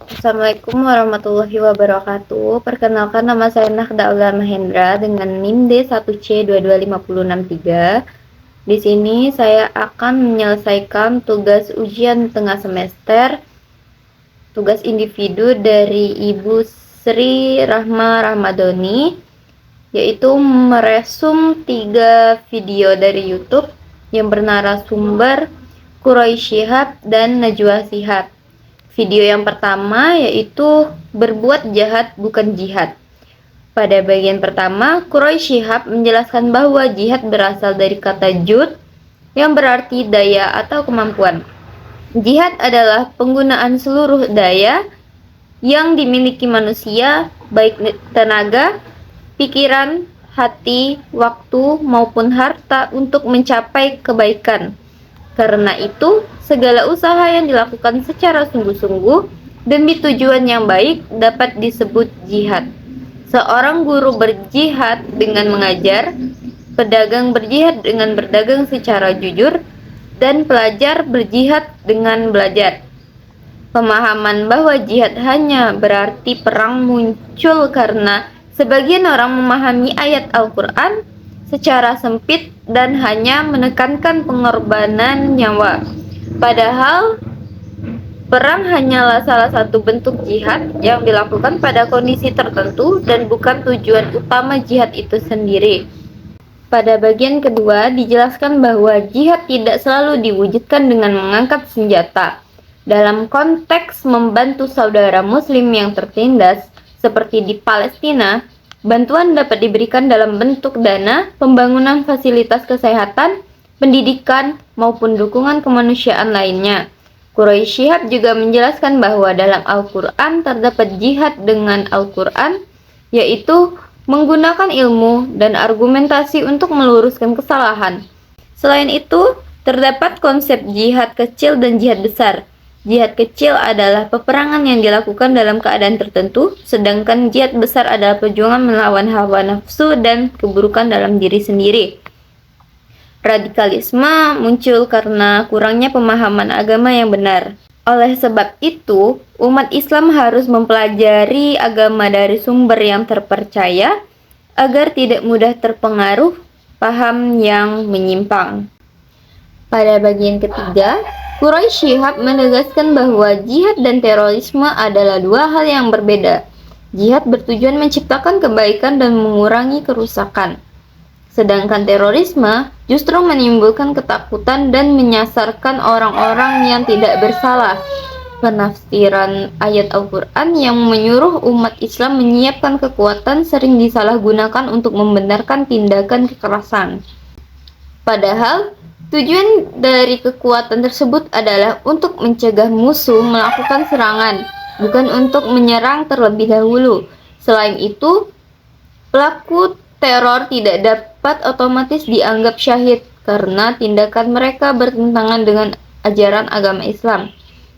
Assalamualaikum warahmatullahi wabarakatuh. Perkenalkan, nama saya Nahda Aula Mahendra dengan NIM D1C22563. Di sini saya akan menyelesaikan tugas ujian tengah semester, tugas individu dari Ibu Sri Rahma Ramadhani, yaitu meresum 3 video dari YouTube yang bernarasumber Quraisy Shihab dan Najwa Shihab. Video yang pertama yaitu berbuat jahat bukan jihad. Pada bagian pertama, Quraisy Shihab menjelaskan bahwa jihad berasal dari kata jud yang berarti daya atau kemampuan. Jihad adalah penggunaan seluruh daya yang dimiliki manusia, baik tenaga, pikiran, hati, waktu, maupun harta untuk mencapai kebaikan. Karena itu, segala usaha yang dilakukan secara sungguh-sungguh demi tujuan yang baik dapat disebut jihad. Seorang guru berjihad dengan mengajar, pedagang berjihad dengan berdagang secara jujur, dan pelajar berjihad dengan belajar. Pemahaman bahwa jihad hanya berarti perang muncul karena sebagian orang memahami ayat Al-Quran secara sempit dan hanya menekankan pengorbanan nyawa. Padahal perang hanyalah salah satu bentuk jihad yang dilakukan pada kondisi tertentu dan bukan tujuan utama jihad itu sendiri. Pada bagian kedua dijelaskan bahwa jihad tidak selalu diwujudkan dengan mengangkat senjata. Dalam konteks membantu saudara muslim yang tertindas seperti di Palestina, bantuan dapat diberikan dalam bentuk dana, pembangunan fasilitas kesehatan, pendidikan, maupun dukungan kemanusiaan lainnya. Quraisy Shihab juga menjelaskan bahwa dalam Al-Quran terdapat jihad dengan Al-Quran, yaitu menggunakan ilmu dan argumentasi untuk meluruskan kesalahan. Selain itu, terdapat konsep jihad kecil dan jihad besar. Jihad kecil adalah peperangan yang dilakukan dalam keadaan tertentu, sedangkan jihad besar adalah perjuangan melawan hawa nafsu dan keburukan dalam diri sendiri. Radikalisme muncul karena kurangnya pemahaman agama yang benar. Oleh sebab itu, umat Islam harus mempelajari agama dari sumber yang terpercaya agar tidak mudah terpengaruh paham yang menyimpang. Pada bagian ketiga, Quraisy Shihab menegaskan bahwa jihad dan terorisme adalah dua hal yang berbeda. Jihad bertujuan menciptakan kebaikan dan mengurangi kerusakan. Sedangkan terorisme justru menimbulkan ketakutan dan menyasarkan orang-orang yang tidak bersalah. Penafsiran ayat Al-Quran yang menyuruh umat Islam menyiapkan kekuatan sering disalahgunakan untuk membenarkan tindakan kekerasan. Padahal, tujuan dari kekuatan tersebut adalah untuk mencegah musuh melakukan serangan, bukan untuk menyerang terlebih dahulu. Selain itu, pelaku teror tidak dapat otomatis dianggap syahid karena tindakan mereka bertentangan dengan ajaran agama Islam.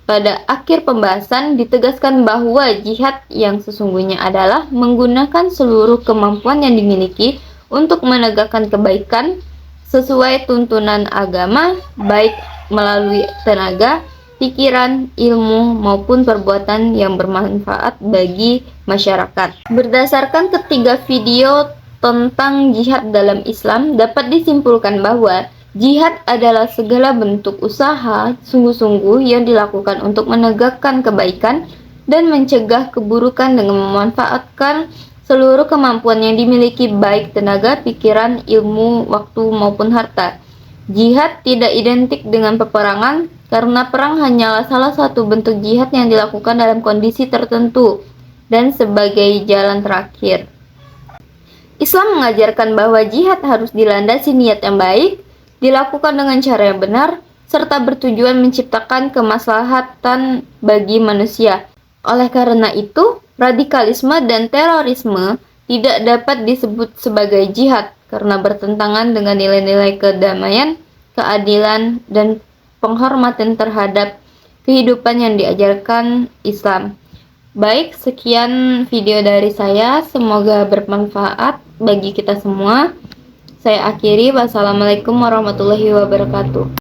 Pada akhir pembahasan ditegaskan bahwa jihad yang sesungguhnya adalah menggunakan seluruh kemampuan yang dimiliki untuk menegakkan kebaikan sesuai tuntunan agama, baik melalui tenaga, pikiran, ilmu, maupun perbuatan yang bermanfaat bagi masyarakat. Berdasarkan ketiga video tentang jihad dalam Islam, dapat disimpulkan bahwa jihad adalah segala bentuk usaha sungguh-sungguh yang dilakukan untuk menegakkan kebaikan dan mencegah keburukan dengan memanfaatkan seluruh kemampuan yang dimiliki baik tenaga, pikiran, ilmu, waktu, maupun harta. Jihad tidak identik dengan peperangan karena perang hanyalah salah satu bentuk jihad yang dilakukan dalam kondisi tertentu dan sebagai jalan terakhir. Islam mengajarkan bahwa jihad harus dilandasi niat yang baik, dilakukan dengan cara yang benar, serta bertujuan menciptakan kemaslahatan bagi manusia. Oleh karena itu, radikalisme dan terorisme tidak dapat disebut sebagai jihad karena bertentangan dengan nilai-nilai kedamaian, keadilan, dan penghormatan terhadap kehidupan yang diajarkan Islam. Baik, sekian video dari saya. Semoga bermanfaat bagi kita semua. Saya akhiri. Wassalamualaikum warahmatullahi wabarakatuh.